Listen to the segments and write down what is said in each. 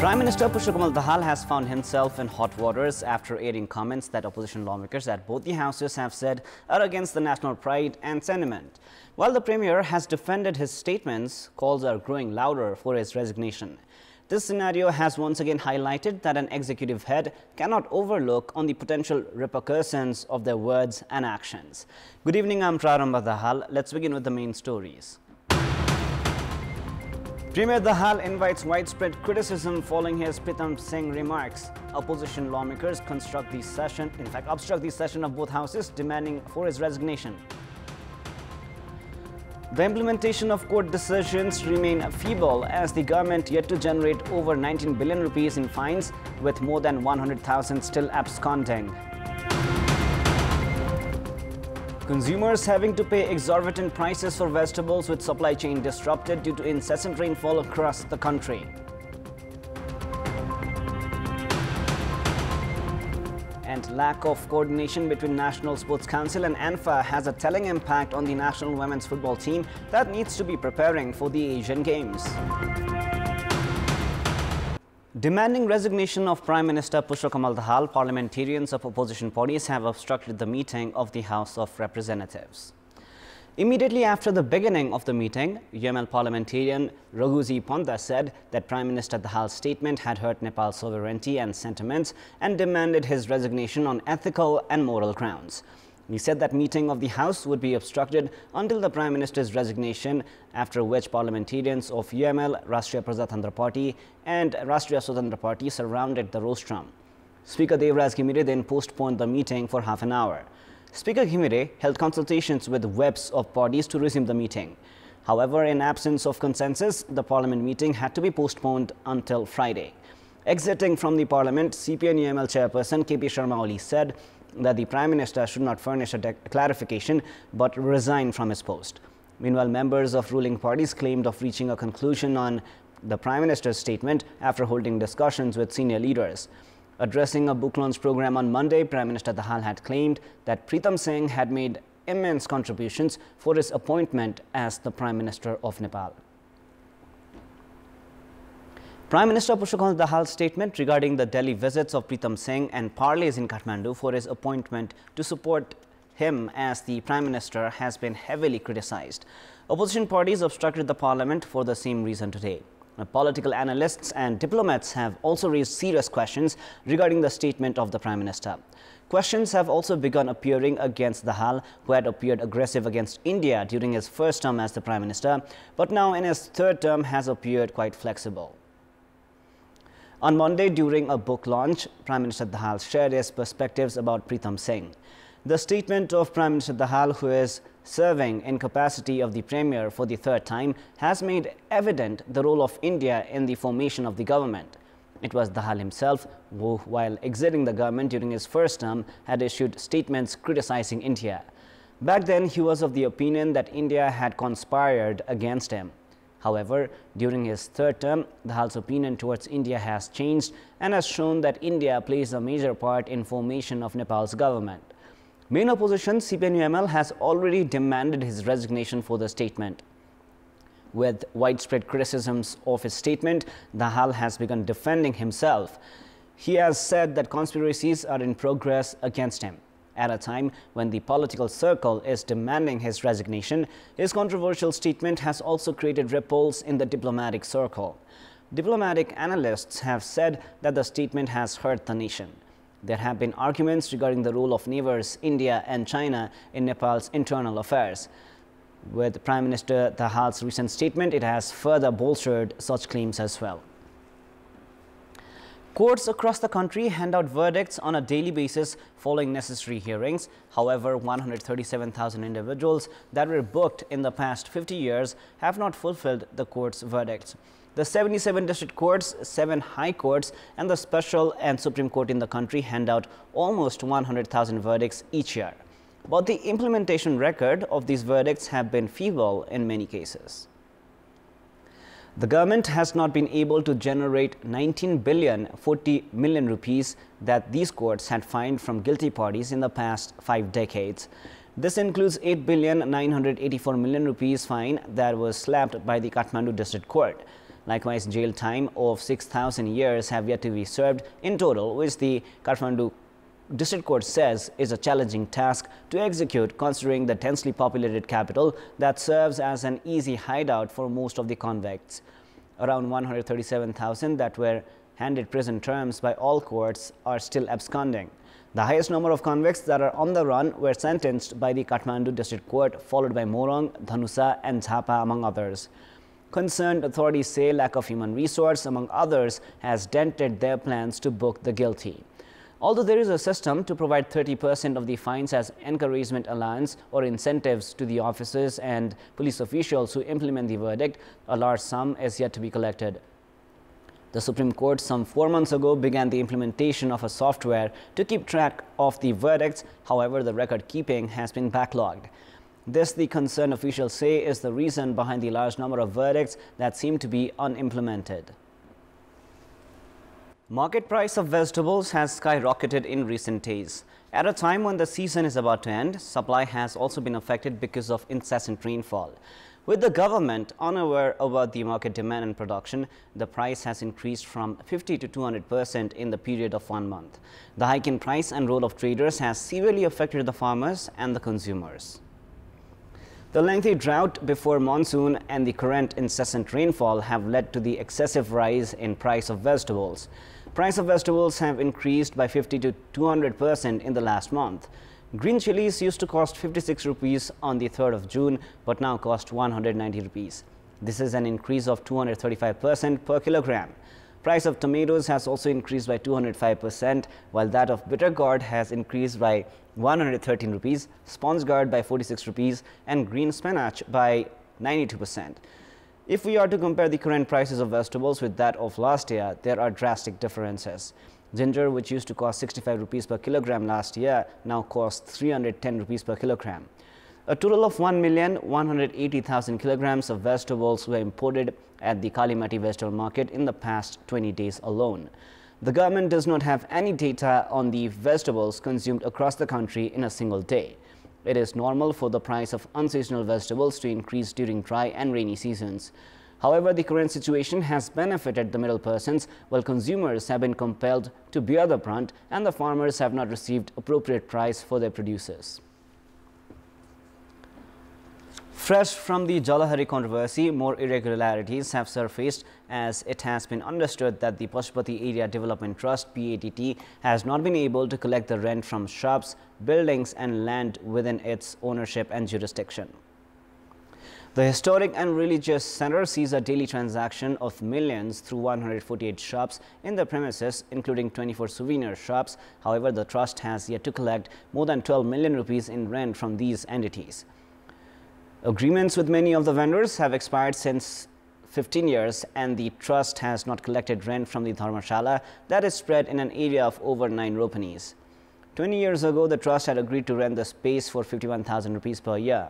Prime Minister Pashupati has found himself in hot waters after airing comments that opposition lawmakers at both the houses have said are against the national pride and sentiment. While the Premier has defended his statements, calls are growing louder for his resignation. This scenario has once again highlighted that an executive head cannot overlook on the potential repercussions of their words and actions. Good evening, I'm Prarambha Dahal. Let's begin with the main stories. Premier Dahal invites widespread criticism following his Pritam Singh remarks. Opposition lawmakers obstruct the session of both houses, demanding for his resignation. The implementation of court decisions remain feeble as the government yet to generate over 19 billion rupees in fines, with more than 100,000 still absconding. Consumers having to pay exorbitant prices for vegetables with supply chain disrupted due to incessant rainfall across the country. And lack of coordination between National Sports Council and ANFA has a telling impact on the national women's football team that needs to be preparing for the Asian Games. Demanding resignation of Prime Minister Pashupati Dahal, parliamentarians of opposition parties have obstructed the meeting of the House of Representatives. Immediately after the beginning of the meeting, UML parliamentarian Raghuji Ponda said that Prime Minister Dahal's statement had hurt Nepal's sovereignty and sentiments and demanded his resignation on ethical and moral grounds. He said that meeting of the House would be obstructed until the Prime Minister's resignation, after which parliamentarians of UML, Rashtriya Prajatantra Party and Rashtriya Swatantra Party surrounded the rostrum. Speaker Devraj Ghimire then postponed the meeting for half an hour. Speaker Ghimire held consultations with whips of parties to resume the meeting. However, in absence of consensus, the parliament meeting had to be postponed until Friday. Exiting from the parliament, CPN UML chairperson KP Sharma Oli said that the Prime Minister should not furnish a clarification but resign from his post. Meanwhile, members of ruling parties claimed of reaching a conclusion on the Prime Minister's statement after holding discussions with senior leaders. Addressing a book launch program on Monday, Prime Minister Dahal had claimed that Pritam Singh had made immense contributions for his appointment as the Prime Minister of Nepal. Prime Minister Pashupati Dahal's statement regarding the Delhi visits of Pritam Singh and parleys in Kathmandu for his appointment to support him as the Prime Minister has been heavily criticized. Opposition parties obstructed the parliament for the same reason today. Political analysts and diplomats have also raised serious questions regarding the statement of the Prime Minister. Questions have also begun appearing against Dahal, who had appeared aggressive against India during his first term as the Prime Minister, but now in his third term has appeared quite flexible. On Monday, during a book launch, Prime Minister Dahal shared his perspectives about Pritam Singh. The statement of Prime Minister Dahal, who is serving in capacity of the Premier for the third time, has made evident the role of India in the formation of the government. It was Dahal himself who, while exiting the government during his first term, had issued statements criticizing India. Back then, he was of the opinion that India had conspired against him. However, during his third term, Dahal's opinion towards India has changed and has shown that India plays a major part in formation of Nepal's government. Main opposition, CPN UML, has already demanded his resignation for the statement. With widespread criticisms of his statement, Dahal has begun defending himself. He has said that conspiracies are in progress against him. At a time when the political circle is demanding his resignation, his controversial statement has also created ripples in the diplomatic circle. Diplomatic analysts have said that the statement has hurt the nation. There have been arguments regarding the role of neighbors India and China in Nepal's internal affairs. With Prime Minister Dahal's recent statement, it has further bolstered such claims as well. Courts across the country hand out verdicts on a daily basis following necessary hearings. However, 137,000 individuals that were booked in the past 50 years have not fulfilled the court's verdicts. The 77 district courts, 7 high courts and the special and Supreme Court in the country hand out almost 100,000 verdicts each year. But the implementation record of these verdicts have been feeble in many cases. The government has not been able to generate 19 billion 40 million rupees that these courts had fined from guilty parties in the past 5 decades. This includes 8 billion 984 million rupees fine that was slapped by the Kathmandu District Court. Likewise, jail time of 6,000 years have yet to be served in total, which the Kathmandu District Court says is a challenging task to execute, considering the densely populated capital that serves as an easy hideout for most of the convicts. Around 137,000 that were handed prison terms by all courts are still absconding. The highest number of convicts that are on the run were sentenced by the Kathmandu District Court, followed by Morong, Dhanusa and Jhapa, among others. Concerned authorities say lack of human resource, among others, has dented their plans to book the guilty. Although there is a system to provide 30% of the fines as encouragement allowance or incentives to the officers and police officials who implement the verdict, a large sum is yet to be collected. The Supreme Court some 4 months ago began the implementation of a software to keep track of the verdicts. However, the record keeping has been backlogged. This, the concerned officials say, is the reason behind the large number of verdicts that seem to be unimplemented. Market price of vegetables has skyrocketed in recent days. At a time when the season is about to end, supply has also been affected because of incessant rainfall. With the government unaware about the market demand and production, the price has increased from 50 to 200% in the period of 1 month. The hike in price and role of traders has severely affected the farmers and the consumers. The lengthy drought before monsoon and the current incessant rainfall have led to the excessive rise in price of vegetables. Price of vegetables have increased by 50 to 200% in the last month. Green chilies used to cost 56 rupees on the 3rd of June, but now cost 190 rupees. This is an increase of 235% per kilogram. Price of tomatoes has also increased by 205%, while that of bitter gourd has increased by 113 rupees, sponge gourd by 46 rupees, and green spinach by 92%. If we are to compare the current prices of vegetables with that of last year, there are drastic differences. Ginger, which used to cost 65 rupees per kilogram last year, now costs 310 rupees per kilogram. A total of 1,180,000 kilograms of vegetables were imported at the Kalimati vegetable market in the past 20 days alone. The government does not have any data on the vegetables consumed across the country in a single day. It is normal for the price of unseasonal vegetables to increase during dry and rainy seasons. However, the current situation has benefited the middle persons, while consumers have been compelled to bear the brunt and the farmers have not received appropriate price for their produces. Fresh from the Jalahari controversy, more irregularities have surfaced as it has been understood that the Pashupati Area Development Trust (PADT) has not been able to collect the rent from shops, buildings and land within its ownership and jurisdiction. The historic and religious center sees a daily transaction of millions through 148 shops in the premises, including 24 souvenir shops. However, the trust has yet to collect more than 12 million rupees in rent from these entities. Agreements with many of the vendors have expired since 15 years, and the trust has not collected rent from the Dharmashala that is spread in an area of over 9 ropanis. 20 years ago, the trust had agreed to rent the space for 51,000 rupees per year.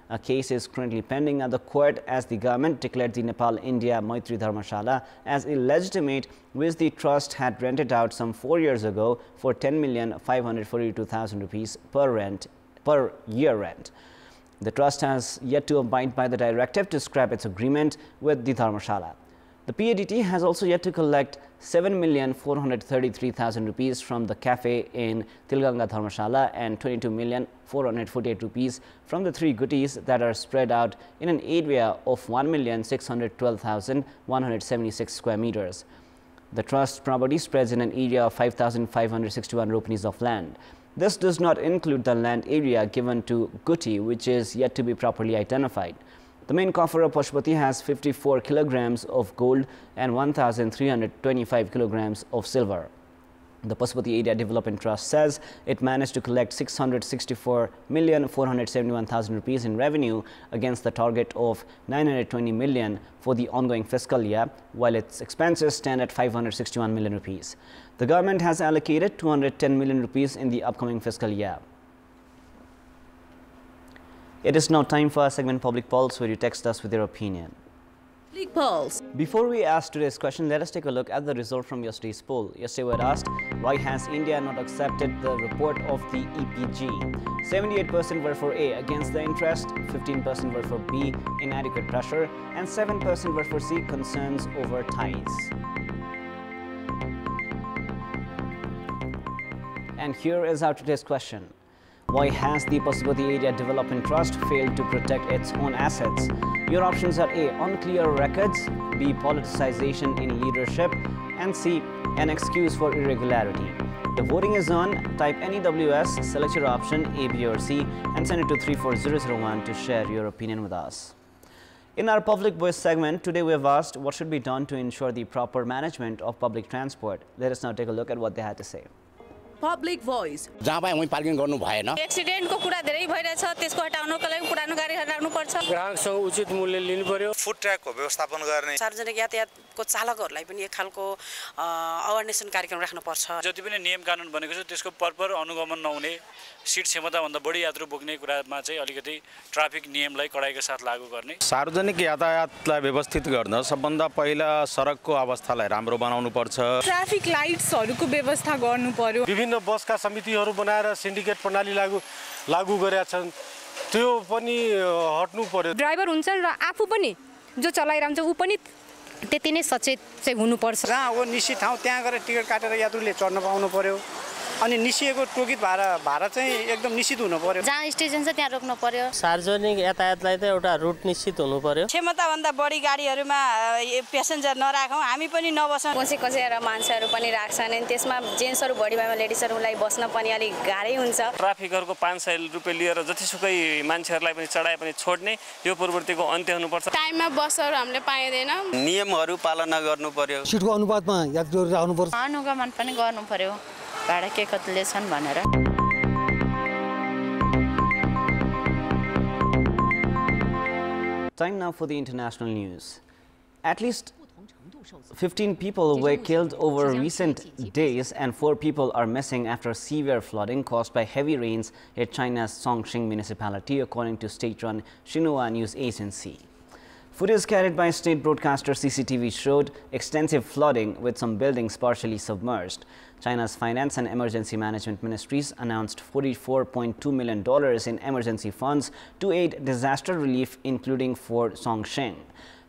A case is currently pending at the court as the government declared the Nepal-India Maitri Dharmashala as illegitimate, which the trust had rented out some 4 years ago for 10,542,000 rupees per year rent. The trust has yet to abide by the directive to scrap its agreement with the Dharmashala. The PADT has also yet to collect 7,433,000 rupees from the cafe in Tilganga Dharmashala and 22,448,000 rupees from the 3 guttis that are spread out in an area of 1,612,176 square meters. The trust property spreads in an area of 5,561 ropanis of land. This does not include the land area given to Gutti, which is yet to be properly identified. The main coffer of Pashupati has 54 kilograms of gold and 1,325 kilograms of silver. The Pashupati Area Development Trust says it managed to collect 664,471,000 rupees in revenue against the target of 920 million for the ongoing fiscal year, while its expenses stand at 561 million rupees. The government has allocated 210 million rupees in the upcoming fiscal year. It is now time for our segment Public Pulse, where you text us with your opinion. Before we ask today's question, let us take a look at the result from yesterday's poll. Yesterday we had asked, why has India not accepted the report of the EPG? 78% were for A, against the interest, 15% were for B, inadequate pressure, and 7% were for C, concerns over ties. And here is our today's question. Why has the Pashupati Area Development Trust failed to protect its own assets? Your options are A, unclear records, B, politicization in leadership, and C, an excuse for irregularity. The voting is on. Type NEWS, select your option A, B or C and send it to 34001 to share your opinion with us. In our Public Voice segment, today we have asked what should be done to ensure the proper management of public transport. Let us now take a look at what they had to say. Public Voice. जहाँ पाए वहीं parking गर्नु भएन accident को कुरा धेरै भइरहेछ त्यसको हटाउनको लागि पुरानो गाडी हटाउनु पर्छ ग्राहकसँग उचित मूल्य लिनु पर्यो फुड ट्र्याकको व्यवस्थापन गर्ने सार्वजनिक यातायातको चालकहरूलाई पनि एक खालको अवेरनेसन कार्यक्रम राख्नु पर्छ जति पनि नियम कानुन बनेको छ त्यसको परपर अनुगमन नहुने सीट क्षमता भन्दा बढी यात्रु बोक्ने कुरामा चाहिँ अलिकति ट्राफिक नियमलाई कडाइका साथ लागू गर्ने सार्वजनिक यातायातलाई व्यवस्थित गर्न सबभन्दा पहिला सडकको अवस्थालाई राम्रो बनाउनु पर्छ ट्राफिक लाइट्सहरुको व्यवस्था गर्नु पर्यो विभिन्न बसका समितिहरू बनाएर सिन्डिकेट प्रणाली लागू गरेका छन् त्यो पनि हट्नु पर्यो ड्राइभर हुन्छन् र आफू पनि जो चलाइरहन्छ उ पनि त्यति नै सचेत चाहिँ हुनुपर्छ जहाँ हो निश्चित ठाउँ त्यहाँ गएर टिकट काटेर यात्रुले चढ्न पाउनु पर्यो अनि निश्चितको टोकित भाडा चाहिँ एकदम निश्चित हुनु पर्यो जहाँ स्टेसन छ त्यहाँ रोक्नु पर्यो सार्वजनिक यातायातलाई त एउटा रुट निश्चित हुनु पर्यो क्षमता भन्दा बढी गाडीहरुमा प्यासेन्जर नराखौं हामी पनि नबसौं कसै मान्छेहरु पनि राख्छन् अनि त्यसमा जेन्ट्सहरु बढी भएमा लेडिजहरुलाई बस्न पनि अलि गाह्रै हुन्छ ट्राफिकहरुको 500 रुपैयाँ लिएर जतिसुकै मान्छेहरुलाई पनि चढाए पनि छोड्ने यो प्रवृत्तिको अन्त्य हुनुपर्छ टाइममा बसहरु हामीले पाइदैन नियमहरु पालना गर्नु पर्यो सिटको अनुपातमा यात्रुहरु राख्नु पर्छ अनुगमन पनि गर्नु पर्यो भाडा के कतिले छन् भनेर Time now for the international news. At least 15 people were killed over recent days and 4 people are missing after severe flooding caused by heavy rains at China's Songqing municipality, according to state-run Xinhua news agency. Footage carried by state broadcaster CCTV showed extensive flooding with some buildings partially submerged. China's Finance and Emergency Management Ministries announced $44.2 million in emergency funds to aid disaster relief, including for Songqing.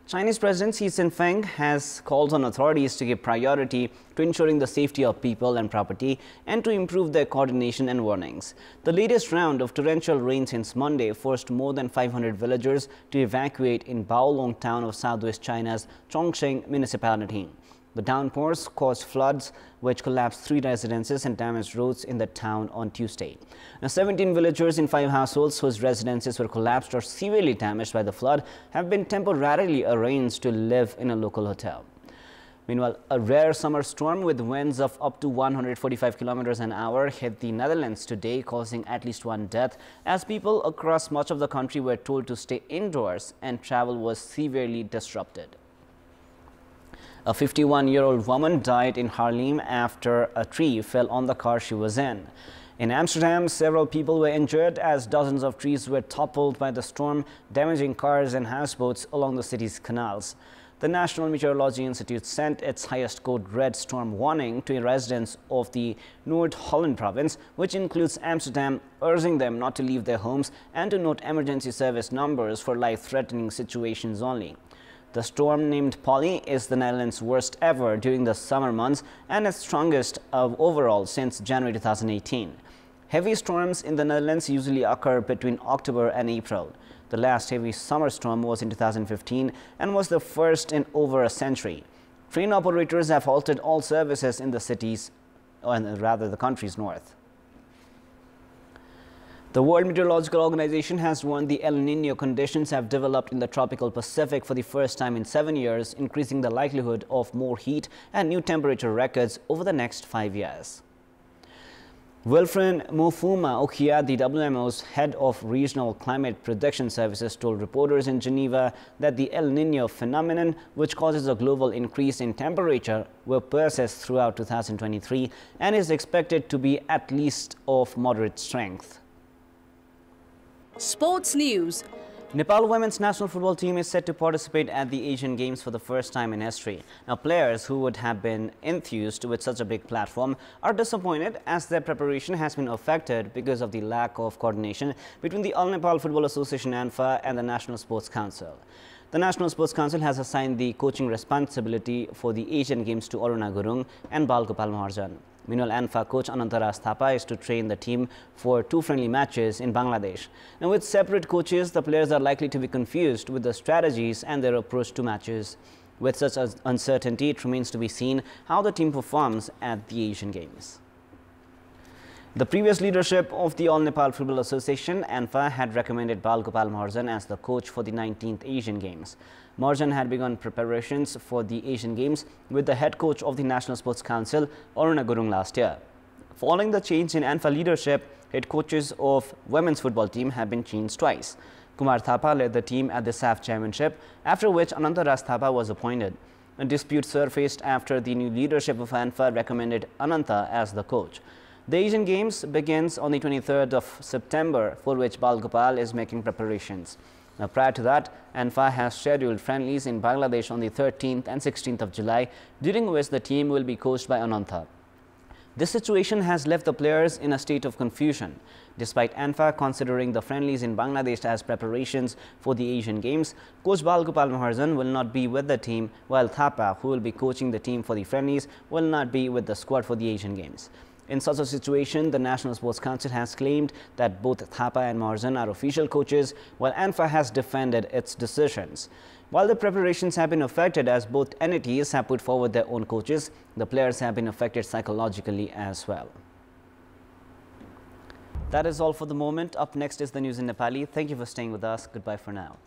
Chinese President Xi Jinping has called on authorities to give priority to ensuring the safety of people and property and to improve their coordination and warnings. The latest round of torrential rain since Monday forced more than 500 villagers to evacuate in Baolong town of southwest China's Chongqing municipality. The downpours caused floods which collapsed 3 residences and damaged roads in the town on Tuesday. Now, 17 villagers in 5 households whose residences were collapsed or severely damaged by the flood have been temporarily arranged to live in a local hotel. Meanwhile, a rare summer storm with winds of up to 145 kilometers an hour hit the Netherlands today, causing at least 1 death, as people across much of the country were told to stay indoors and travel was severely disrupted. A 51-year-old woman died in Haarlem after a tree fell on the car she was in. In Amsterdam, several people were injured as dozens of trees were toppled by the storm, damaging cars and houseboats along the city's canals. The National Meteorology Institute sent its highest code red storm warning to residents of the Noord-Holland province, which includes Amsterdam, urging them not to leave their homes and to note emergency service numbers for life-threatening situations only. The storm, named Polly, is the Netherlands' worst ever during the summer months and its strongest overall since January 2018. Heavy storms in the Netherlands usually occur between October and April. The last heavy summer storm was in 2015 and was the first in over a century. Train operators have halted all services in the cities, or rather the country's north. The World Meteorological Organization has warned the El Niño conditions have developed in the tropical Pacific for the first time in 7 years, increasing the likelihood of more heat and new temperature records over the next 5 years. Wilfred Mufuma Okia, the WMO's head of regional climate prediction services, told reporters in Geneva that the El Niño phenomenon, which causes a global increase in temperature, will persist throughout 2023 and is expected to be at least of moderate strength. Sports news. Nepal women's national football team is set to participate at the Asian Games for the first time in history. Now, players who would have been enthused with such a big platform are disappointed as their preparation has been affected because of the lack of coordination between the All Nepal Football Association (ANFA) and the National Sports Council. The National Sports Council has assigned the coaching responsibility for the Asian Games to Aruna Gurung and Balgopal Maharjan. Meanwhile, ANFA coach Anantaras Thapa is to train the team for 2 friendly matches in Bangladesh. Now, with separate coaches, the players are likely to be confused with the strategies and their approach to matches. With such uncertainty, it remains to be seen how the team performs at the Asian Games. The previous leadership of the All Nepal Football Association (ANFA) had recommended Balgopal Maharjan as the coach for the 19th Asian Games. Maharjan had begun preparations for the Asian Games with the head coach of the National Sports Council, Aruna Gurung, last year. Following the change in ANFA leadership, head coaches of women's football team have been changed twice. Kumar Thapa led the team at the SAF Championship, after which Anantaras Thapa was appointed. A dispute surfaced after the new leadership of ANFA recommended Ananta as the coach. The Asian Games begins on the 23rd of September, for which Balgopal is making preparations. Now, prior to that, ANFA has scheduled friendlies in Bangladesh on the 13th and 16th of July, during which the team will be coached by Ananta. This situation has left the players in a state of confusion. Despite ANFA considering the friendlies in Bangladesh as preparations for the Asian Games, coach Balgopal Maharjan will not be with the team, while Thapa, who will be coaching the team for the friendlies, will not be with the squad for the Asian Games. In such a situation, the National Sports Council has claimed that both Thapa and Maharjan are official coaches, while ANFA has defended its decisions. While the preparations have been affected as both entities have put forward their own coaches, the players have been affected psychologically as well. That is all for the moment. Up next is the news in Nepali. Thank you for staying with us. Goodbye for now.